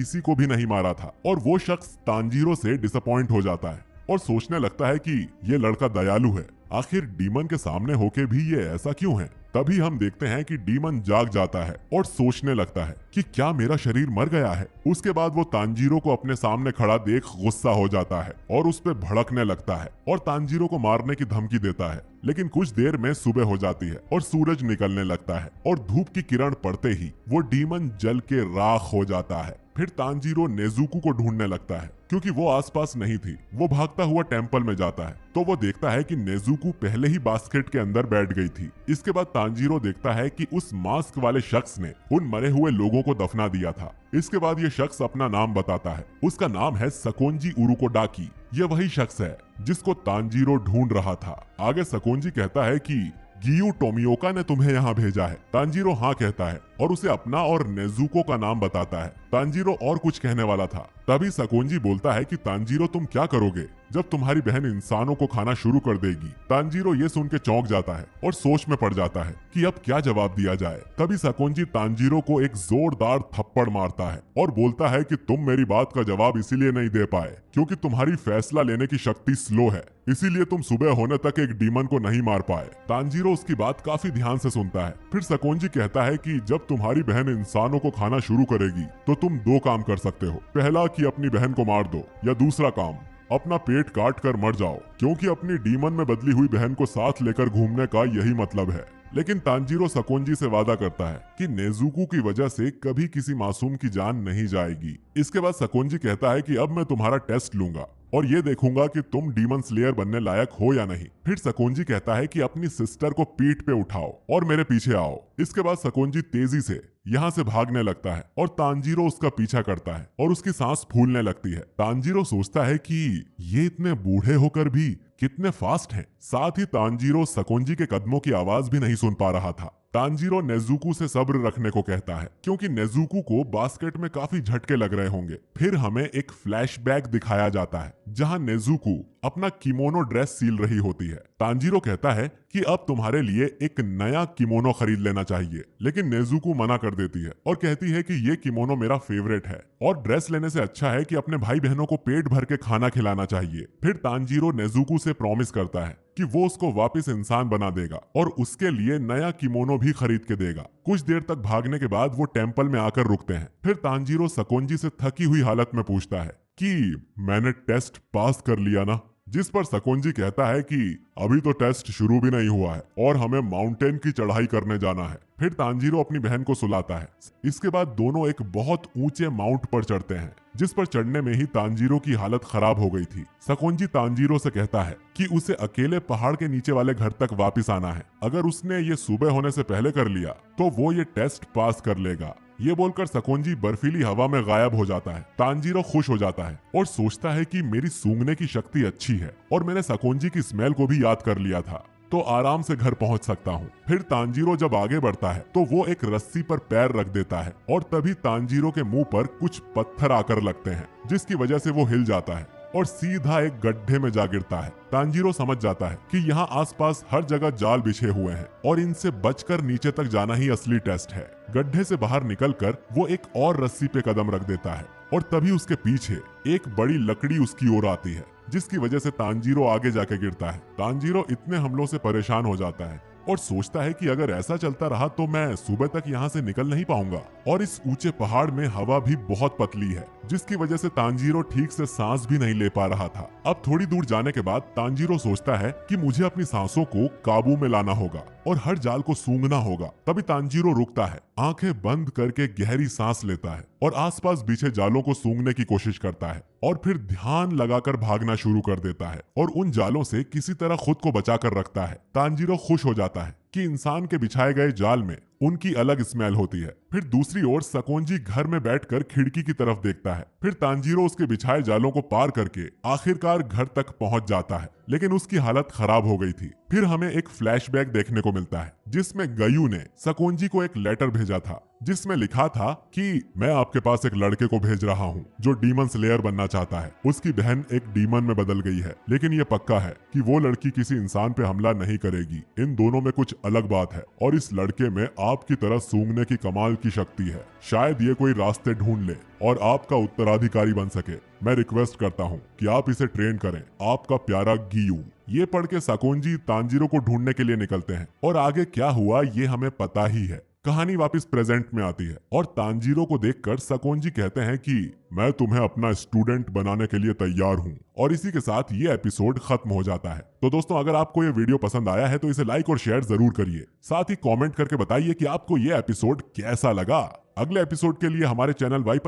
किसी को भी नहीं मारा था। और वो शख्स तांजीरो से डिसअपॉइंट हो जाता है और सोचने लगता है कि ये लड़का दयालु है, आखिर डीमन के सामने होके भी ये ऐसा क्यों है। तभी हम देखते हैं कि डीमन जाग जाता है और सोचने लगता है कि क्या मेरा शरीर मर गया है। उसके बाद वो तांजीरो को अपने सामने खड़ा देख गुस्सा हो जाता है और उस पे भड़कने लगता है और तांजीरो को मारने की धमकी देता है। लेकिन कुछ देर में सुबह हो जाती है और सूरज निकलने लगता है और धूप की किरण पड़ते ही वो डीमन जल के राख हो जाता है। फिर तांजीरो नेजुको को ढूंढने लगता है क्योंकि वो आसपास नहीं थी। वो भागता हुआ टेंपल में जाता है तो वो देखता है कि नेजुको पहले ही बास्केट के अंदर बैठ गई थी। इसके बाद तांजीरो देखता है कि उस मास्क वाले शख्स ने उन मरे हुए लोगों को दफना दिया था। इसके बाद ये शख्स अपना नाम बताता है। उसका नाम है सकोंजी उरुकोडाकी। ये वही शख्स है जिसको तांजीरो ढूंढ रहा था। आगे सकोंजी कहता है कि गियू टोमियोका ने तुम्हें यहाँ भेजा है। तांजीरो हाँ कहता है और उसे अपना और नेजुको का नाम बताता है। तांजीरो और कुछ कहने वाला था, तभी सकोंजी बोलता है कि तांजीरो तुम क्या करोगे जब तुम्हारी बहन इंसानों को खाना शुरू कर देगी। तांजीरो ये सुन के चौंक जाता है और सोच में पड़ जाता है कि अब क्या जवाब दिया जाए। तभी सकोंजी तांजीरो को एक जोरदार थप्पड़ मारता है और बोलता है कि तुम मेरी बात का जवाब इसीलिए नहीं दे पाए क्योंकि तुम्हारी फैसला लेने की शक्ति स्लो है, इसीलिए तुम सुबह होने तक एक डीमन को नहीं मार पाए। तांजीरो उसकी बात काफी ध्यान से सुनता है। फिर सकोंजी कहता है कि जब तुम्हारी बहन इंसानों को खाना शुरू करेगी तो तुम दो काम कर सकते हो, पहला कि अपनी बहन को मार दो या दूसरा काम अपना पेट काट कर मर जाओ, क्योंकि अपनी डीमन में बदली हुई बहन को साथ लेकर घूमने का यही मतलब है। लेकिन तांजीरो सकोंजी से वादा करता है कि नेजुको की वजह से कभी किसी मासूम की जान नहीं जाएगी। इसके बाद सकोंजी कहता है कि अब मैं तुम्हारा टेस्ट लूंगा और ये देखूंगा कि तुम डीमन स्लेयर बनने लायक हो या नहीं। फिर सकोंजी कहता है कि अपनी सिस्टर को पीठ पे उठाओ और मेरे पीछे आओ। इसके बाद सकोंजी तेजी से यहाँ से भागने लगता है और तांजीरो उसका पीछा करता है और उसकी सांस फूलने लगती है। तांजीरो सोचता है कि ये इतने बूढ़े होकर भी कितने फास्ट हैं। साथ ही तांजीरो सकोंजी के कदमों की आवाज भी नहीं सुन पा रहा था। तांजीरो नेजुको से सब्र रखने को कहता है क्योंकि नेजुको को बास्केट में काफी झटके लग रहे होंगे। फिर हमें एक फ्लैशबैक दिखाया जाता है जहां नेजुको अपना किमोनो ड्रेस सील रही होती है। तांजीरो कहता है कि अब तुम्हारे लिए एक नया किमोनो खरीद लेना चाहिए, लेकिन नेजुको मना कर देती है और कहती है कि ये किमोनो मेरा फेवरेट है और ड्रेस लेने से अच्छा है कि अपने भाई बहनों को पेट भर के खाना खिलाना चाहिए। फिर तांजीरो नेजुको से प्रॉमिस करता है कि वो उसको वापस इंसान बना देगा और उसके लिए नया किमोनो भी खरीद के देगा। कुछ देर तक भागने के बाद वो टेंपल में आकर रुकते हैं। फिर तांजीरो सकोंजी से थकी हुई हालत में पूछता है कि मैंने टेस्ट पास कर लिया ना, जिस पर सकोंजी कहता है कि अभी तो टेस्ट शुरू भी नहीं हुआ है और हमें माउंटेन की चढ़ाई करने जाना है। फिर तांजीरो अपनी बहन को सुलाता है। इसके बाद दोनों एक बहुत ऊंचे माउंट पर चढ़ते हैं, जिस पर चढ़ने में ही तांजीरो की हालत खराब हो गई थी। सकोंजी तांजीरो से कहता है कि उसे अकेले पहाड़ के नीचे वाले घर तक वापस आना है। अगर उसने ये सुबह होने से पहले कर लिया तो वो ये टेस्ट पास कर लेगा। ये बोलकर सकोंजी बर्फीली हवा में गायब हो जाता है। तांजीरो खुश हो जाता है और सोचता है कि मेरी सूंघने की शक्ति अच्छी है और मैंने सकोंजी की स्मेल को भी याद कर लिया था, तो आराम से घर पहुंच सकता हूँ। फिर तांजीरो जब आगे बढ़ता है तो वो एक रस्सी पर पैर रख देता है और तभी तांजीरो के मुंह पर कुछ पत्थर आकर लगते हैं, जिसकी वजह से वो हिल जाता है और सीधा एक गड्ढे में जा गिरता है। तांजीरो समझ जाता है कि यहाँ आसपास हर जगह जाल बिछे हुए हैं और इनसे बचकर नीचे तक जाना ही असली टेस्ट है। गड्ढे से बाहर निकलकर वो एक और रस्सी पे कदम रख देता है और तभी उसके पीछे एक बड़ी लकड़ी उसकी ओर आती है, जिसकी वजह से तांजीरो आगे जाके गिरता है। तांजीरो इतने हमलों से परेशान हो जाता है और सोचता है कि अगर ऐसा चलता रहा तो मैं सुबह तक यहाँ से निकल नहीं पाऊंगा और इस ऊंचे पहाड़ में हवा भी बहुत पतली है, जिसकी वजह से तांजीरो ठीक से सांस भी नहीं ले पा रहा था। अब थोड़ी दूर जाने के बाद तांजीरो सोचता है कि मुझे अपनी सांसों को काबू में लाना होगा और हर जाल को सूंघना होगा। तभी तांजीरो रुकता है, आंखें बंद करके गहरी सांस लेता है और आसपास बिछे जालों को सूंघने की कोशिश करता है और फिर ध्यान लगाकर भागना शुरू कर देता है और उन जालों से किसी तरह खुद को बचाकर रखता है। तांजीरो खुश हो जाता है कि इंसान के बिछाए गए जाल में उनकी अलग स्मेल होती है। फिर दूसरी ओर सकोंजी घर में बैठकर खिड़की की तरफ देखता है। फिर तांजीरो उसके बिछाए जालों को पार करके आखिरकार घर तक पहुंच जाता है, लेकिन उसकी हालत खराब हो गई थी। फिर हमें एक फ्लैशबैक देखने को मिलता है जिसमें गयू ने सकोंजी को एक लेटर भेजा था जिसमें लिखा था कि मैं आपके पास एक लड़के को भेज रहा हूँ जो डीमन स्लेयर बनना चाहता है। उसकी बहन एक डीमन में बदल गई है, लेकिन ये पक्का है कि वो लड़की किसी इंसान पे हमला नहीं करेगी। इन दोनों में कुछ अलग बात है और इस लड़के में आपकी तरह सूंघने की कमाल की शक्ति है। शायद ये कोई रास्ते ढूंढ ले और आपका उत्तराधिकारी बन सके। मैं रिक्वेस्ट करता हूँ कि आप इसे ट्रेन करें। आपका प्यारा गियू। ये पढ़ के साकोंजी तांजीरो को ढूंढने के लिए निकलते हैं और आगे क्या हुआ ये हमें पता ही है। कहानी वापस प्रेजेंट में आती है और तांजीरो को देखकर साकोंजी कहते हैं कि मैं तुम्हें अपना स्टूडेंट बनाने के लिए तैयार हूँ। और इसी के साथ ये एपिसोड खत्म हो जाता है। तो दोस्तों, अगर आपको ये वीडियो पसंद आया है तो इसे लाइक और शेयर जरूर करिए। साथ ही कमेंट करके बताइए कि आपको ये एपिसोड कैसा लगा। अगले एपिसोड के लिए हमारे चैनल वाई